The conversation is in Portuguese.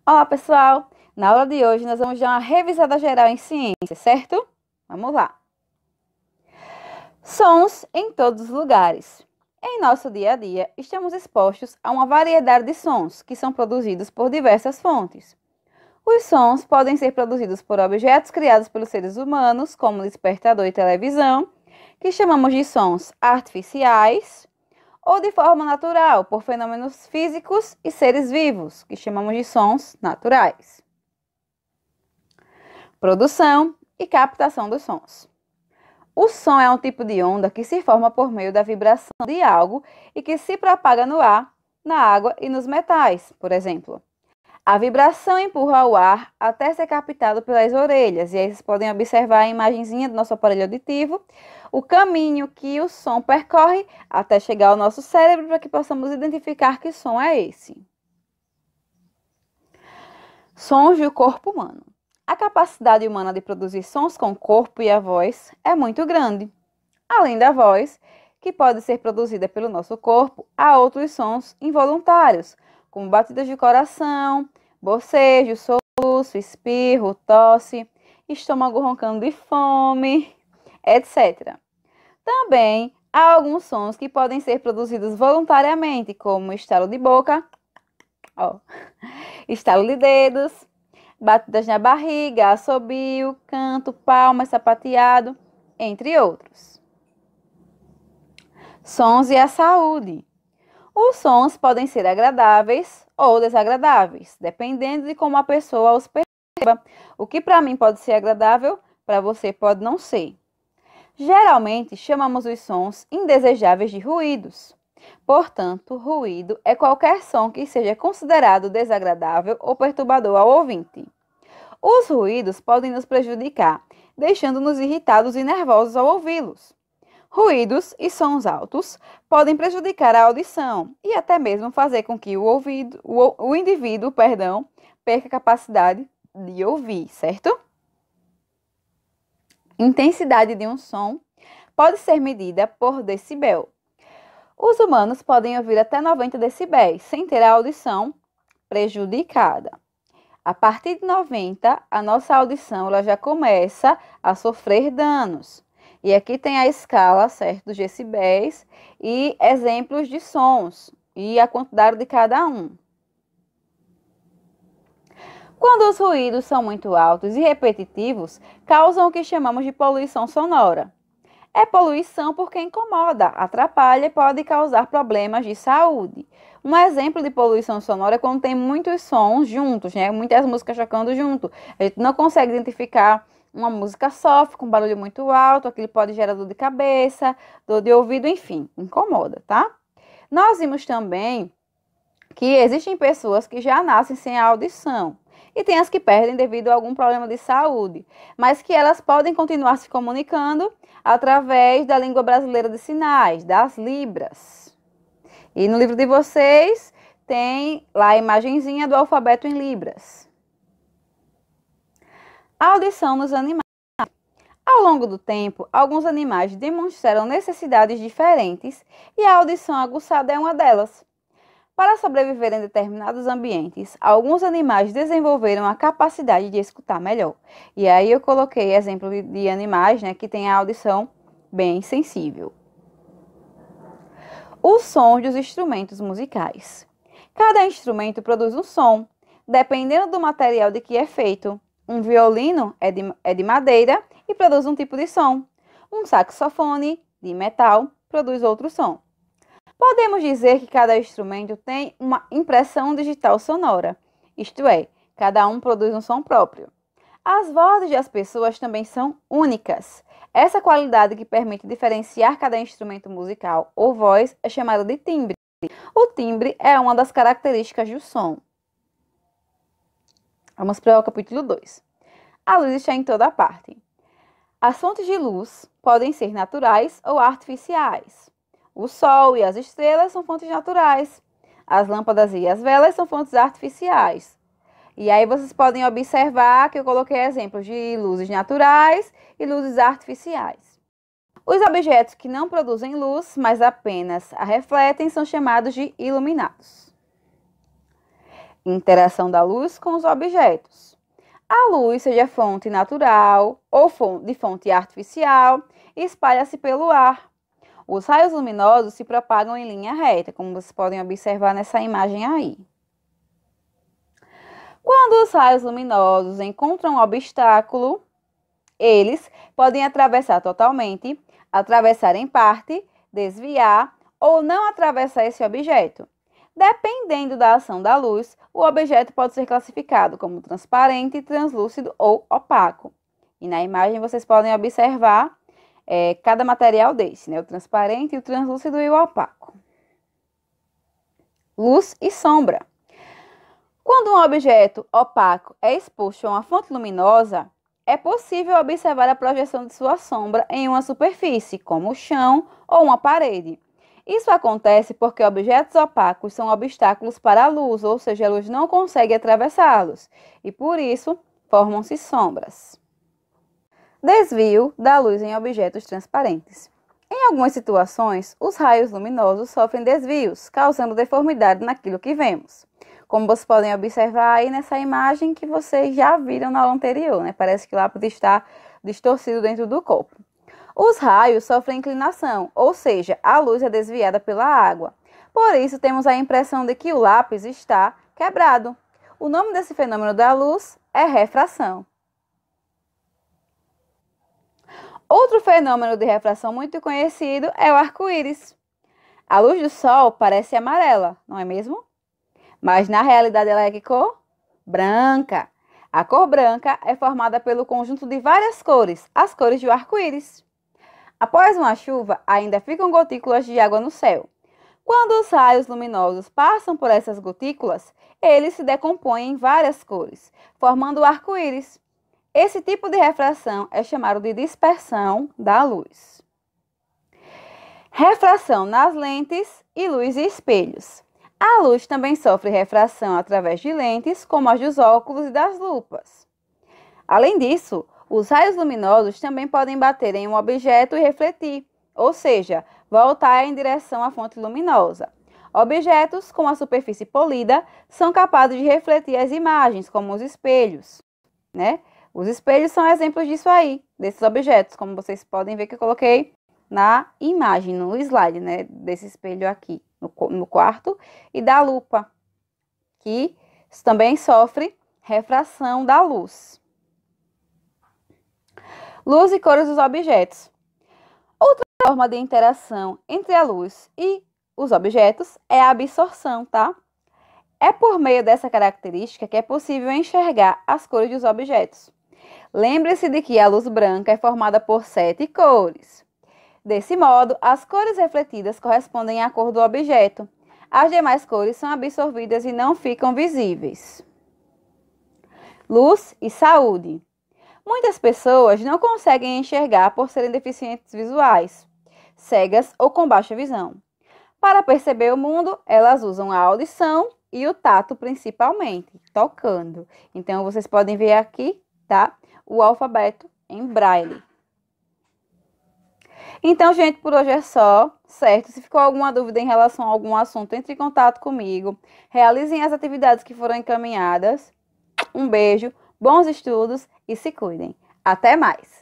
Olá, pessoal! Na aula de hoje, nós vamos dar uma revisada geral em ciência, certo? Vamos lá! Sons em todos os lugares. Em nosso dia a dia, estamos expostos a uma variedade de sons que são produzidos por diversas fontes. Os sons podem ser produzidos por objetos criados pelos seres humanos, como despertador e televisão, que chamamos de sons artificiais, ou de forma natural, por fenômenos físicos e seres vivos, que chamamos de sons naturais. Produção e captação dos sons. O som é um tipo de onda que se forma por meio da vibração de algo e que se propaga no ar, na água e nos metais, por exemplo. A vibração empurra o ar até ser captado pelas orelhas, e aí vocês podem observar a imagenzinha do nosso aparelho auditivo, o caminho que o som percorre até chegar ao nosso cérebro para que possamos identificar que som é esse. Sons do corpo humano. A capacidade humana de produzir sons com o corpo e a voz é muito grande. Além da voz, que pode ser produzida pelo nosso corpo, há outros sons involuntários, como batidas de coração, bocejo, soluço, espirro, tosse, estômago roncando de fome, etc. Também há alguns sons que podem ser produzidos voluntariamente, como estalo de boca, estalo de dedos, batidas na barriga, assobio, canto, palmas, sapateado, entre outros. Sons e a saúde. Os sons podem ser agradáveis ou desagradáveis, dependendo de como a pessoa os perceba. O que para mim pode ser agradável, para você pode não ser. Geralmente, chamamos os sons indesejáveis de ruídos. Portanto, ruído é qualquer som que seja considerado desagradável ou perturbador ao ouvinte. Os ruídos podem nos prejudicar, deixando-nos irritados e nervosos ao ouvi-los. Ruídos e sons altos podem prejudicar a audição e até mesmo fazer com que o indivíduo perca a capacidade de ouvir, certo? Intensidade de um som pode ser medida por decibel. Os humanos podem ouvir até 90 decibéis, sem ter a audição prejudicada. A partir de 90, a nossa audição ela já começa a sofrer danos. E aqui tem a escala, certo, dos decibéis e exemplos de sons e a quantidade de cada um. Quando os ruídos são muito altos e repetitivos, causam o que chamamos de poluição sonora. É poluição porque incomoda, atrapalha e pode causar problemas de saúde. Um exemplo de poluição sonora é quando tem muitos sons juntos, né? Muitas músicas tocando junto. A gente não consegue identificar uma música soft, com barulho muito alto, aquilo pode gerar dor de cabeça, dor de ouvido, enfim, incomoda, tá? Nós vimos também que existem pessoas que já nascem sem a audição. E tem as que perdem devido a algum problema de saúde, mas que elas podem continuar se comunicando através da língua brasileira de sinais, das libras. E no livro de vocês tem lá a imagenzinha do alfabeto em libras. A audição nos animais. Ao longo do tempo, alguns animais demonstraram necessidades diferentes e a audição aguçada é uma delas. Para sobreviver em determinados ambientes, alguns animais desenvolveram a capacidade de escutar melhor. E aí eu coloquei exemplo de animais, né, que têm a audição bem sensível. Os sons dos instrumentos musicais. Cada instrumento produz um som, dependendo do material de que é feito. Um violino é de madeira e produz um tipo de som. Um saxofone, de metal, produz outro som. Podemos dizer que cada instrumento tem uma impressão digital sonora, isto é, cada um produz um som próprio. As vozes das pessoas também são únicas. Essa qualidade que permite diferenciar cada instrumento musical ou voz é chamada de timbre. O timbre é uma das características do som. Vamos para o capítulo 2. A luz está em toda parte. As fontes de luz podem ser naturais ou artificiais. O sol e as estrelas são fontes naturais. As lâmpadas e as velas são fontes artificiais. E aí vocês podem observar que eu coloquei exemplos de luzes naturais e luzes artificiais. Os objetos que não produzem luz, mas apenas a refletem, são chamados de iluminados. Interação da luz com os objetos. A luz, seja fonte natural ou de fonte artificial, espalha-se pelo ar. Os raios luminosos se propagam em linha reta, como vocês podem observar nessa imagem aí. Quando os raios luminosos encontram um obstáculo, eles podem atravessar totalmente, atravessar em parte, desviar ou não atravessar esse objeto. Dependendo da ação da luz, o objeto pode ser classificado como transparente, translúcido ou opaco. E na imagem vocês podem observar cada material desse, né? O transparente, o translúcido e o opaco. Luz e sombra. Quando um objeto opaco é exposto a uma fonte luminosa, é possível observar a projeção de sua sombra em uma superfície, como o chão ou uma parede. Isso acontece porque objetos opacos são obstáculos para a luz, ou seja, a luz não consegue atravessá-los, e por isso formam-se sombras. Desvio da luz em objetos transparentes. Em algumas situações, os raios luminosos sofrem desvios, causando deformidade naquilo que vemos. Como vocês podem observar aí nessa imagem que vocês já viram na aula anterior, né? Parece que o lápis está distorcido dentro do copo. Os raios sofrem inclinação, ou seja, a luz é desviada pela água. Por isso, temos a impressão de que o lápis está quebrado. O nome desse fenômeno da luz é refração. Outro fenômeno de refração muito conhecido é o arco-íris. A luz do sol parece amarela, não é mesmo? Mas na realidade ela é que cor? Branca. A cor branca é formada pelo conjunto de várias cores, as cores do arco-íris. Após uma chuva, ainda ficam gotículas de água no céu. Quando os raios luminosos passam por essas gotículas, eles se decompõem em várias cores, formando o arco-íris. Esse tipo de refração é chamado de dispersão da luz. Refração nas lentes e luz e espelhos. A luz também sofre refração através de lentes, como as dos óculos e das lupas. Além disso, os raios luminosos também podem bater em um objeto e refletir, ou seja, voltar em direção à fonte luminosa. Objetos com a superfície polida são capazes de refletir as imagens, como os espelhos, né? Os espelhos são exemplos disso aí, desses objetos, como vocês podem ver que eu coloquei na imagem, no slide, né? Desse espelho aqui, no quarto, e da lupa, que também sofre refração da luz. Luz e cores dos objetos. Outra forma de interação entre a luz e os objetos é a absorção, tá? É por meio dessa característica que é possível enxergar as cores dos objetos. Lembre-se de que a luz branca é formada por 7 cores. Desse modo, as cores refletidas correspondem à cor do objeto. As demais cores são absorvidas e não ficam visíveis. Luz e saúde. Muitas pessoas não conseguem enxergar por serem deficientes visuais, cegas ou com baixa visão. Para perceber o mundo, elas usam a audição e o tato principalmente, tocando. Então, vocês podem ver aqui, tá? O alfabeto em braille. Então, gente, por hoje é só, certo? Se ficou alguma dúvida em relação a algum assunto, entre em contato comigo. Realizem as atividades que foram encaminhadas. Um beijo, bons estudos e se cuidem. Até mais!